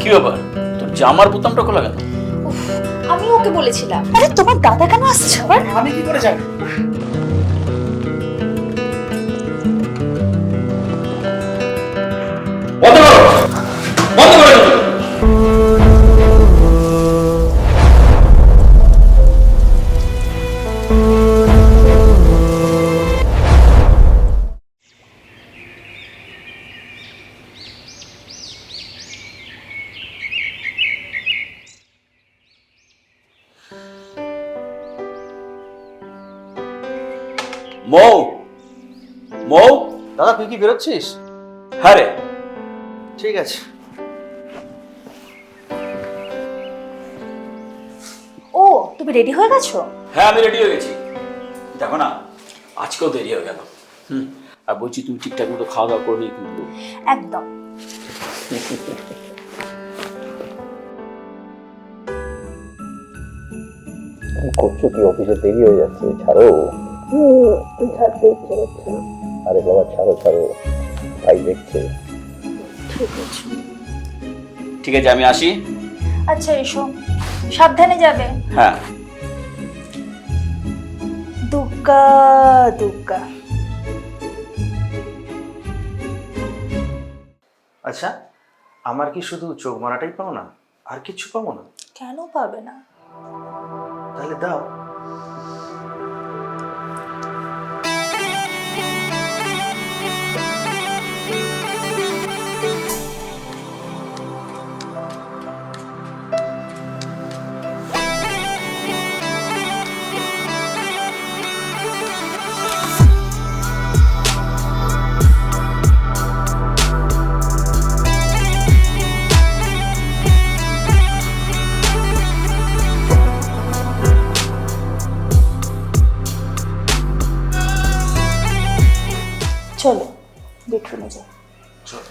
কি ব্যাপার, তোর জামার বোতামটা খোলা কেন? উফ, আমি ওকে বলেছিলাম। আরে তোমার দাদা কেন আসছে আবার? আমি কি করে জানি? বন্ধ করো, বন্ধ করো। মৌ, মৌ, দাদা তুই কি বেরোচ্ছিস? হ্যাঁ রে। ঠিক আছে। ও, তুমি রেডি হয়ে গেছো? হ্যাঁ আমি রেডি হয়ে গেছি। দেখো না, আজকেও দেরি হয়ে গেল। আর বলছি তুমি ঠিকঠাক মতো খাওয়া দাওয়া করে নিই কিন্তু। একদম। করছো কি? অফিসে দেরি হয়ে যাচ্ছে, ছাড়ো। ছাড়তে ইচ্ছে হচ্ছে না। আরে বাবা ছাড়ো ছাড়ো, ভাই দেখছে। ঠিক আছে। ঠিক আছে আমি আসি। আচ্ছা এসো, সাবধানে যাবে। হ্যাঁ। দুগ্গা দুগ্গা। আচ্ছা, আমার কি শুধু চোখ মারাটাই পাও না, আর কিছু পাবো না? কেন পাবে না? তাহলে দাও। চলো বেডরুমে যাই। চলো।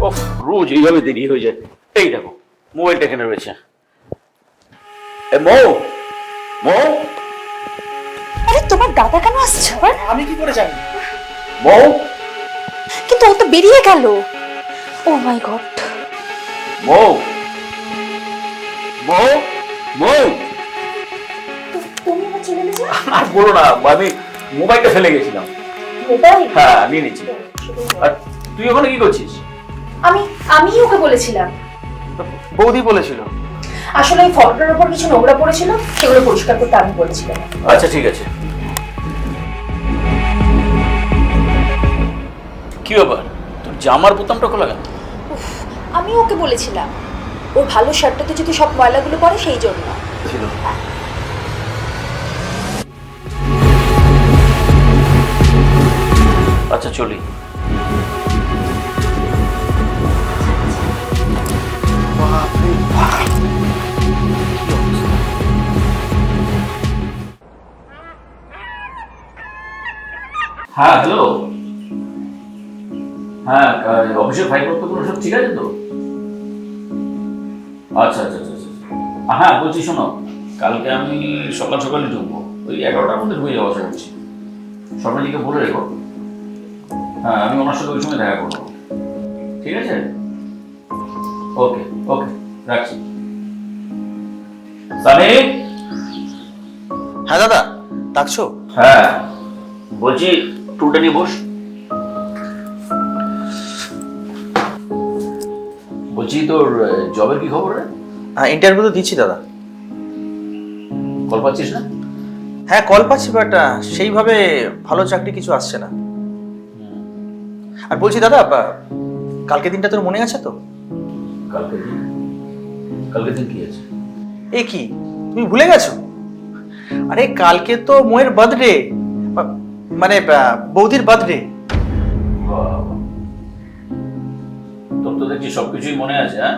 ওফ, রোজ এইভাবে দেরি হয়ে যায়। এই দেখো মোবাইলটা এখানে রয়েছে। এ মৌ, মৌ, আরে তোমার দাদা কেন আসছে আবার? আমি কি করে জানি? মৌ, কিন্তু ও তো বেরিয়ে গেল। ও মাই গড। মৌ, মৌ, মৌ। তুমি আমার চলে গেছো? আর বলো না, আমি মোবাইলটা ফেলে গেছিলাম। মোবাইল? হ্যাঁ নিয়ে নিচ্ছি। আর তুই ওখানে কি করছিস? আমি ওকে বলেছিলাম। বৌদি বলেছিল। আসলে ওই ফটোটার উপর কিছু নোংরা পড়েছিল, সেগুলো পরিষ্কার করতে আমি বলেছিলাম। আচ্ছা ঠিক আছে। কি ব্যাপার, তোর জামার বোতামটা খোলা কেন? উফ, আমি ওকে বলেছিলাম ওর ভালো শার্টটাতে যদি সব ময়লাগুলো পড়ে সেই জন্য। ছিল। আচ্ছা চলি। হ্যাঁ হ্যালো। হ্যাঁ অফিসের ফাইলপত্রগুলো সব ঠিক আছে তো? আচ্ছা আচ্ছা আচ্ছা আচ্ছা। হ্যাঁ বলছি শোনো, কালকে আমি সকাল সকালে ঢুকবো, ওই 11টার মধ্যে ঢুকে যাওয়া আশা করছি। স্বপ্নজিকে বলে রেখো। হ্যাঁ আমি ওনার সাথে ওই সময় দেখা করবো। ঠিক আছে? ওকে ওকে, রাখছি। সানি। হ্যাঁ দাদা, ডাকছো? হ্যাঁ বলছি টুলটা নিয়ে বস। বলছি তোর জবের কি খবর রে? ইন্টারভিউ তো দিচ্ছি দাদা। কল পাচ্ছিস না? হ্যাঁ কল পাচ্ছি, বাট সেইভাবে ভালো চাকরি কিছু আসছে না। আর বলছি দাদা, কালকে দিনটা তোর মনে আছে তো? কালকে দিন? কালকে দিন কি আছে? এ কি, তুমি ভুলে গেছো? আরে কালকে তো মোয়ের বার্থডে, মানে বৌদির বার্থডে। তোর তো দেখছি সবকিছুই মনে আছে। হ্যাঁ,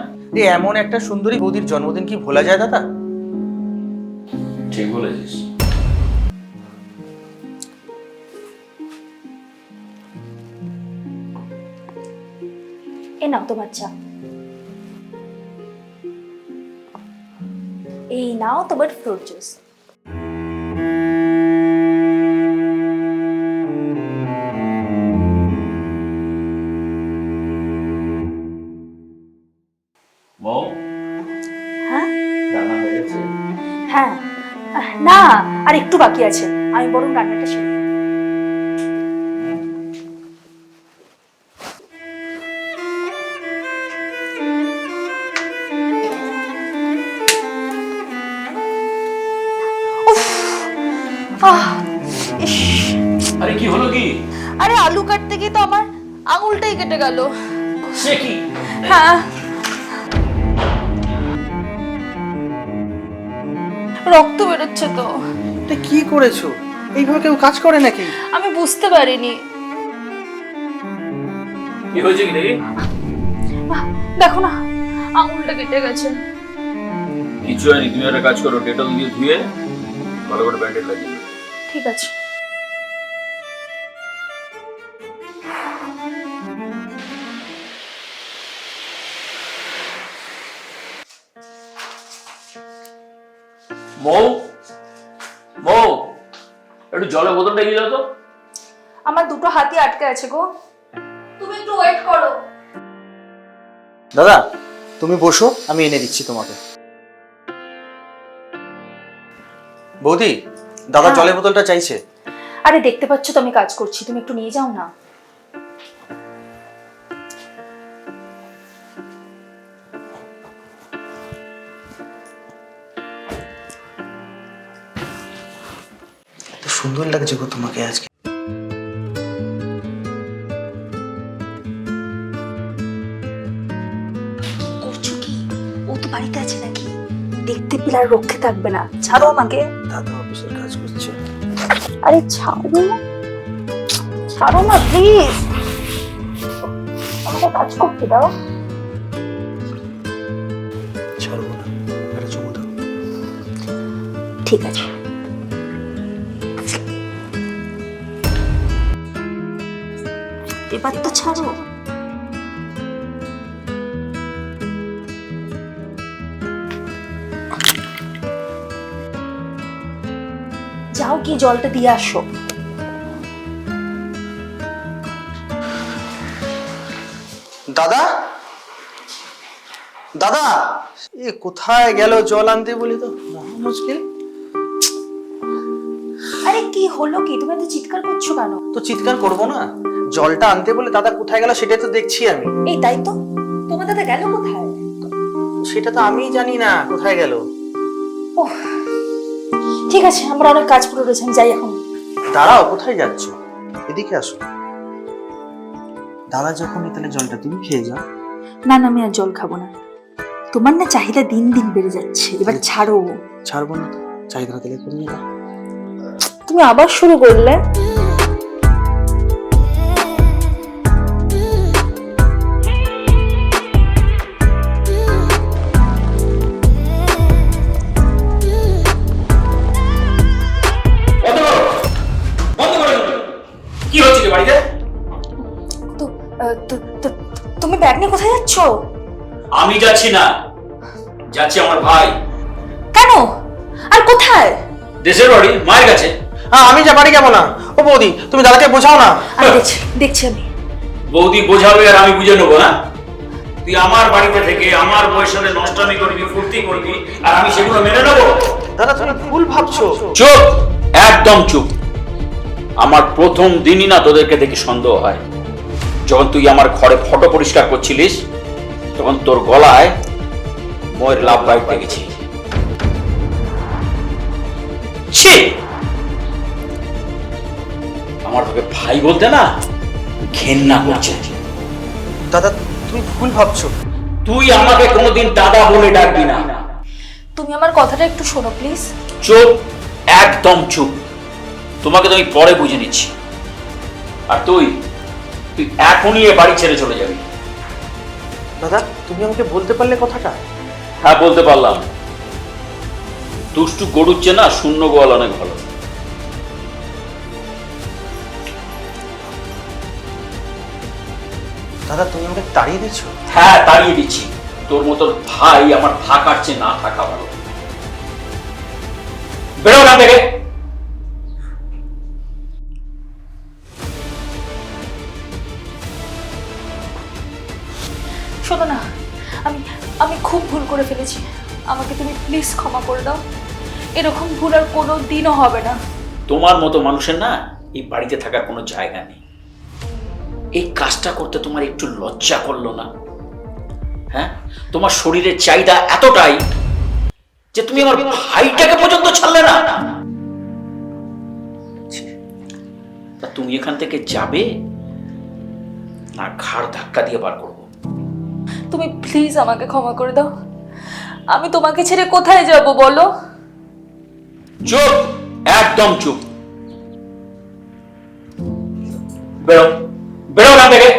এমন একটা সুন্দরী বৌদির জন্মদিন কি ভোলা যায় দাদা? ঠিক বলেছিস। এ নাও তোমার চা, এই নাও তোমার ফ্রুট জুস। বউ, হ্যাঁ রান্না হয়ে গেছে? হ্যাঁ, না আর একটু বাকি আছে, আমি বরং রান্নাটা সেরে নিই। উফ, ইস, আরে কি হলো কি? আরে আলু কাটতে গিয়ে তো আমার আঙুলটাই কেটে গেল। সে কি? হ্যাঁ, রক্ত বেরোচ্ছে তো। এটা কি করেছো? এইভাবে কেউ কাজ করে নাকি? আমি বুঝতে পারিনি। কি হয়েছে কি দেখি? দেখো না, আঙুলটা কেটে গেছে। কিছু হয়নি, তুমি একটা কাজ করো, ডেটল দিয়ে ধুয়ে ভালো করে ব্যান্ডেজ লাগিয়ে দাও। ঠিক আছে। মৌ, মৌ, একটু জলের বোতলটা এগিয়ে দাও তো। আমার দুটো হাতই আটকে আছে গো, তুমি একটু ওয়েট করো। দাদা তুমি বসো, আমি এনে দিচ্ছি তোমাকে। বৌদি, দাদা হ্যাঁ। জলের বোতলটা চাইছে। আরে দেখতে পাচ্ছ তো আমি কাজ করছি, তুমি একটু নিয়ে যাও না। এত সুন্দর লাগছে গো তোমাকে আজকে। করছো কি? ও তো বাড়িতে আছে নাকি? দেখতে পেলে আর রক্ষে থাকবে না, ছাড়ো আমাকে। দাদা অফিসের কাজ করছে। আরে ছাড়ো, ছাড়ো না প্লিজ, আমাকে কাজ করতে দাও। ছাড়বো না, একটা চুমু দাও। ঠিক আছে। এবার তো ছাড়ো। যাও কি জলটা দিয়ে আসো। দাদা, দাদা, এ কোথায় গেল জল আনতে বলি তো? মহা মুশকিল। আরে কি হলো কি, তুমি এত চিৎকার করছো কেন? তো চিৎকার করবো না, জলটা আনতে বলে দাদা কোথায় গেল সেটাই তো দেখছি আমি। এই তাই তো, তোমার দাদা গেল কোথায়? সেটা তো আমিই জানি না কোথায় গেল। ওহ, ঠিক আছে, আমরা অনেক কাজ পড়ে রয়েছে, আমি যাই এখন। দাঁড়াও, কোথায় যাচ্ছ? এদিকে আসো। দাদা যখন তাহলে জলটা তুমি খেয়ে যাও। না না, আমি আর জল খাবো না। তোমার না চাহিদা দিন দিন বেড়ে যাচ্ছে, এবার ছাড়ো। ছাড়বো না তো, চাহিদা তাহলে কমিয়ে দাও। তুমি আবার শুরু করলে। কি হচ্ছে কি বাড়িতে? তো তুমি ব্যাগ নিয়ে কোথায় যাচ্ছ? আমি যাচ্ছি না, যাচ্ছি আমার ভাই। কেন আর কোথায়? দেশের বাড়ি, মায়ের কাছে। হ্যাঁ, আমি যা বাড়ি যাবো না। ও বৌদি, তুমি দাদাকে বোঝাও না। আমি দেখছি দেখছি আমি। বৌদি বোঝাবে আর আমি বুঝে নেবো না? তুই আমার বাড়িতে থেকে আমার বউয়ের সাথে নষ্টামি করবি, ফুর্তি করবি, আর আমি সেগুলো মেনে নেবো? দাদা তুমি ভুল ভাবছো। চুপ, একদম চুপ। আমার প্রথম দিনই না তোদেরকে দেখে সন্দেহ হয়। যখন তুই আমার ঘরে ফটো পরিষ্কার করছিলিস, তখন তোর গলায় ময়ের লাভ বাইট দেখেছি। ছি, আমার তোকে ভাই বলতে না ঘেন্না করছে। দাদা তুমি ভুল ভাবছো। তুই আমাকে কোনোদিন দাদা বলে ডাকবি না। তুমি আমার কথাটা একটু শোনো প্লিজ। চুপ, একদম চুপ। তোমাকে তো আমি পরে বুঝে নিচ্ছি। আর তুই তুই এখনই এ বাড়ি ছেড়ে চলে যাবি। দাদা তুমি আমাকে বলতে পারলে কথাটা? হ্যাঁ, বলতে পারলাম। দুষ্টু গরুর চেয়ে না শূন্য গোয়াল অনেক ভালো। দাদা তুমি আমাকে তাড়িয়ে দিচ্ছ? হ্যাঁ, তাড়িয়ে দিচ্ছি। তোর মতো ভাই আমার থাকার চেয়ে না থাকা ভালো। বেরো না থেকে। শোনো না, আমি আমি খুব ভুল করে ফেলেছি। আমাকে তুমি প্লিজ ক্ষমা করে দাও। এরকম ভুল আর কোনো দিনও হবে না। তোমার মতো মানুষের না এই বাড়িতে থাকার কোনো জায়গা নেই। এই কাজটা করতে তোমার একটু লজ্জা করলো না? হ্যাঁ, তোমার শরীরের চাহিদা এতটাই যে তুমি আমার ভাইটাকে পর্যন্ত ছাড়লে না। তা তুমি এখান থেকে যাবে না ঘাড় ধাক্কা দিয়ে বার করবো? তুমি প্লিজ আমাকে ক্ষমা করে দাও। আমি তোমাকে ছেড়ে কোথায় যাব বলো? চুপ, একদম চুপ। বেরো, বেরো না থেকে।